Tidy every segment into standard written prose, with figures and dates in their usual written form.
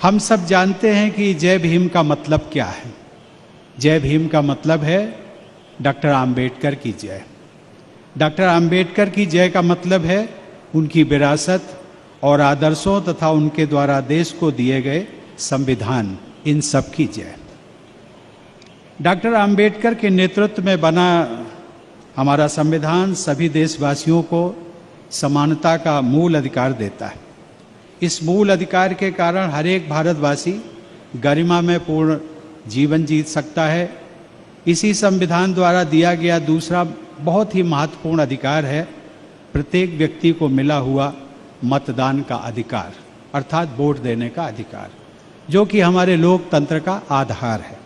हम सब जानते हैं कि जय भीम का मतलब क्या है। जय भीम का मतलब है डॉक्टर आम्बेडकर की जय। डॉक्टर आम्बेडकर की जय का मतलब है उनकी विरासत और आदर्शों तथा उनके द्वारा देश को दिए गए संविधान, इन सब की जय। डॉक्टर आम्बेडकर के नेतृत्व में बना हमारा संविधान सभी देशवासियों को समानता का मूल अधिकार देता है। इस मूल अधिकार के कारण हर एक भारतवासी गरिमा में पूर्ण जीवन जी सकता है। इसी संविधान द्वारा दिया गया दूसरा बहुत ही महत्वपूर्ण अधिकार है प्रत्येक व्यक्ति को मिला हुआ मतदान का अधिकार, अर्थात वोट देने का अधिकार, जो कि हमारे लोकतंत्र का आधार है।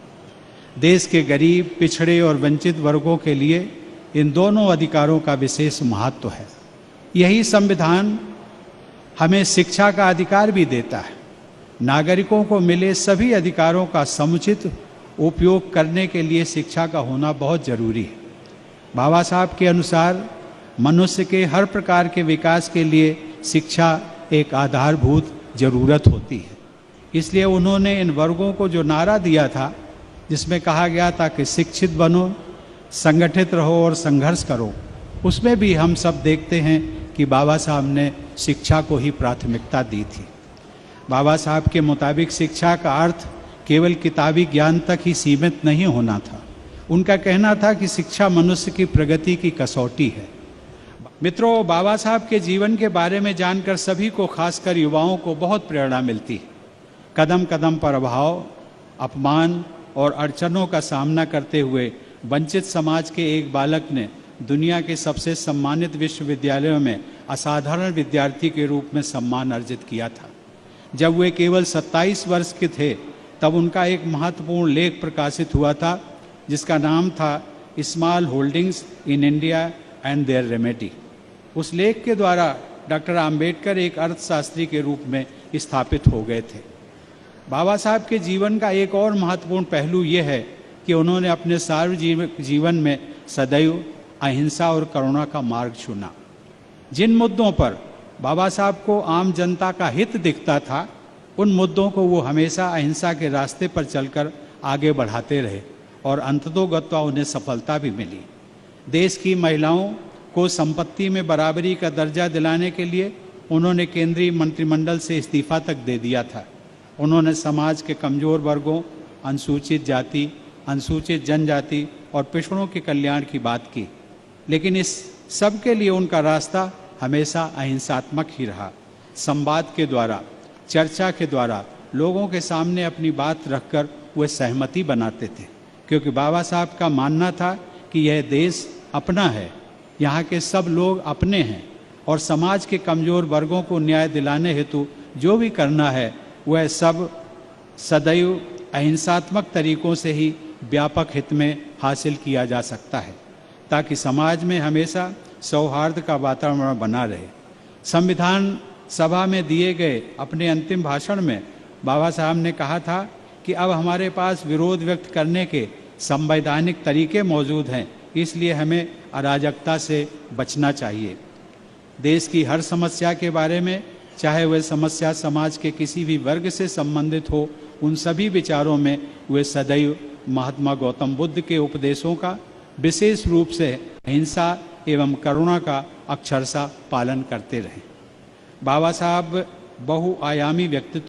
देश के गरीब, पिछड़े और वंचित वर्गों के लिए इन दोनों अधिकारों का विशेष महत्व है। यही संविधान हमें शिक्षा का अधिकार भी देता है। नागरिकों को मिले सभी अधिकारों का समुचित उपयोग करने के लिए शिक्षा का होना बहुत जरूरी है। बाबा साहब के अनुसार मनुष्य के हर प्रकार के विकास के लिए शिक्षा एक आधारभूत जरूरत होती है। इसलिए उन्होंने इन वर्गों को जो नारा दिया था, जिसमें कहा गया था कि शिक्षित बनो, संगठित रहो और संघर्ष करो, उसमें भी हम सब देखते हैं कि बाबा साहब ने शिक्षा को ही प्राथमिकता दी थी। बाबा साहब के मुताबिक शिक्षा का अर्थ केवल किताबी ज्ञान तक ही सीमित नहीं होना था। उनका कहना था कि शिक्षा मनुष्य की प्रगति की कसौटी है। मित्रों, बाबा साहब के जीवन के बारे में जानकर सभी को, खासकर युवाओं को बहुत प्रेरणा मिलती है। कदम कदम पर अभाव, अपमान और अड़चनों का सामना करते हुए वंचित समाज के एक बालक ने दुनिया के सबसे सम्मानित विश्वविद्यालयों में असाधारण विद्यार्थी के रूप में सम्मान अर्जित किया था। जब वे केवल 27 वर्ष के थे तब उनका एक महत्वपूर्ण लेख प्रकाशित हुआ था, जिसका नाम था small holdings in India and their remedy. उस लेख के द्वारा डॉक्टर आम्बेडकर एक अर्थशास्त्री के रूप में स्थापित हो गए थे। बाबा साहब के जीवन का एक और महत्वपूर्ण पहलू यह है कि उन्होंने अपने सार्वजनिक जीवन में सदैव अहिंसा और करुणा का मार्ग चुना। जिन मुद्दों पर बाबा साहब को आम जनता का हित दिखता था, उन मुद्दों को वो हमेशा अहिंसा के रास्ते पर चलकर आगे बढ़ाते रहे और अंततोगत्वा उन्हें सफलता भी मिली। देश की महिलाओं को संपत्ति में बराबरी का दर्जा दिलाने के लिए उन्होंने केंद्रीय मंत्रिमंडल से इस्तीफा तक दे दिया था। उन्होंने समाज के कमजोर वर्गों, अनुसूचित जाति, अनुसूचित जनजाति और पिछड़ों के कल्याण की बात की, लेकिन इस सब के लिए उनका रास्ता हमेशा अहिंसात्मक ही रहा। संवाद के द्वारा, चर्चा के द्वारा लोगों के सामने अपनी बात रखकर वे सहमति बनाते थे, क्योंकि बाबा साहब का मानना था कि यह देश अपना है, यहाँ के सब लोग अपने हैं और समाज के कमजोर वर्गों को न्याय दिलाने हेतु जो भी करना है वह सब सदैव अहिंसात्मक तरीकों से ही व्यापक हित में हासिल किया जा सकता है, ताकि समाज में हमेशा सौहार्द का वातावरण बना रहे। संविधान सभा में दिए गए अपने अंतिम भाषण में बाबा साहब ने कहा था कि अब हमारे पास विरोध व्यक्त करने के संवैधानिक तरीके मौजूद हैं, इसलिए हमें अराजकता से बचना चाहिए। देश की हर समस्या के बारे में, चाहे वह समस्या समाज के किसी भी वर्ग से संबंधित हो, उन सभी विचारों में वे सदैव महात्मा गौतम बुद्ध के उपदेशों का, विशेष रूप से अहिंसा एवं करुणा का अक्षरशः पालन करते रहे। बाबा साहब बहुआयामी व्यक्तित्व